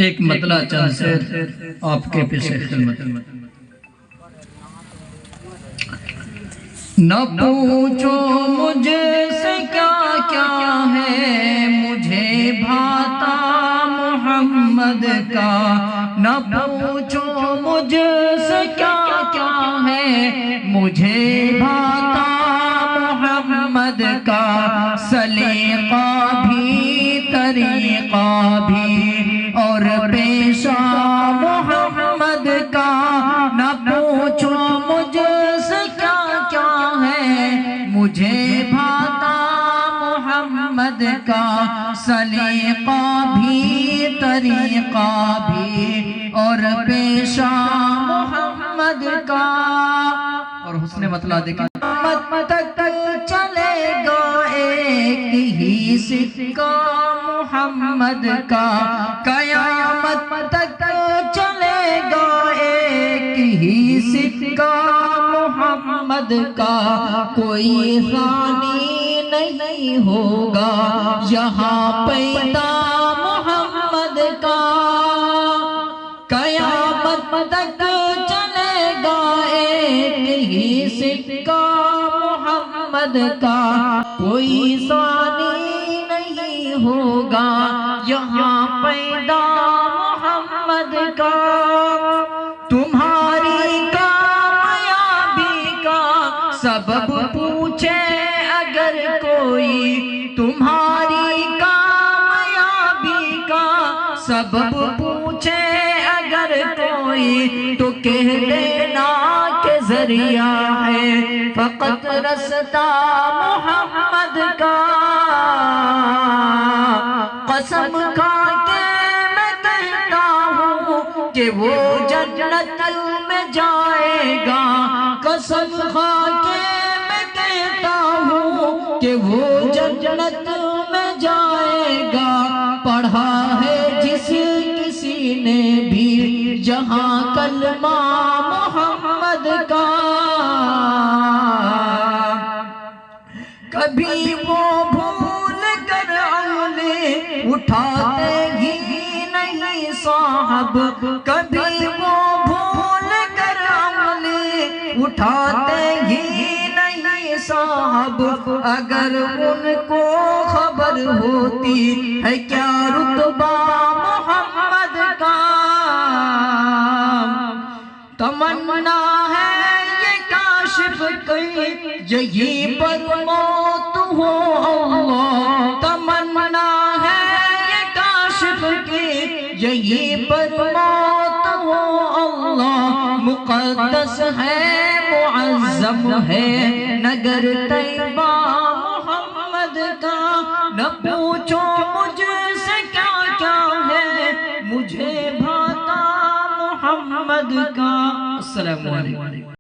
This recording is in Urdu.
ایک مطلع چند سے آپ کے پیچھے خدمت۔ نہ پوچھو مجھ سے کیا کیا ہے مجھے بھاتا محمد کا، نہ پوچھو مجھ سے کیا کیا ہے مجھے بھاتا محمد کا، سلیقہ بھی طریقہ بھی اور پیشہ محمد کا، نہ پوچھو مجھ سے کیا کیا ہے مجھے بھاتا محمد کا، سلیقہ بھی طریقہ بھی اور پیشہ محمد کا۔ اور حسن مطلع دیکھیں، قیامت تک چلے گا ایک ہی سکہ محمد کا، قیامت تک چلے گا ایک ہی سکہ محمد کا، کوئی ثانی نہیں ہوگا یہاں پیدا محمد کا، قیامت تک چلے گا ایک ہی سکہ محمد کا، کوئی ثانی نہیں ہوگا یہاں پیدا محمد کا۔ تمہاری کامیابی کا سبب پوچھے اگر کوئی، تمہاری کامیابی کا سبب پوچھے اگر کوئی، تو کہہ دینا کہ ذریعہ ہے فقط رستہ محمد کا، قسم کھا کے میں کہتا ہوں کہ وہ جنت میں جائے گا، قسم کھا کے میں کہتا ہوں کہ وہ جنت میں جائے گا، پڑھا ہے جس کسی نے بھی جہاں کلمہ محمد کا، کبھی وہ بھول کر انگلی اٹھاتے ہی نہیں صاحب، کبھی وہ بھول کر انگلی اٹھاتے ہی نہیں صاحب، اگر ان کو خبر ہوتی ہے کیا رتبہ محمد کا، تمنا ہے یہ کاشف کی یہی پر موت ہو اللہ، تمنا ہے یہ کاشف کی یہی پر موت ہو اللہ، مقدس ہے معظم ہے نگر طیبہ محمد کا، نہ پوچھو مجھ سے کیا کیا ہے مجھے بھاتا محمد کا۔ السلام علیکم۔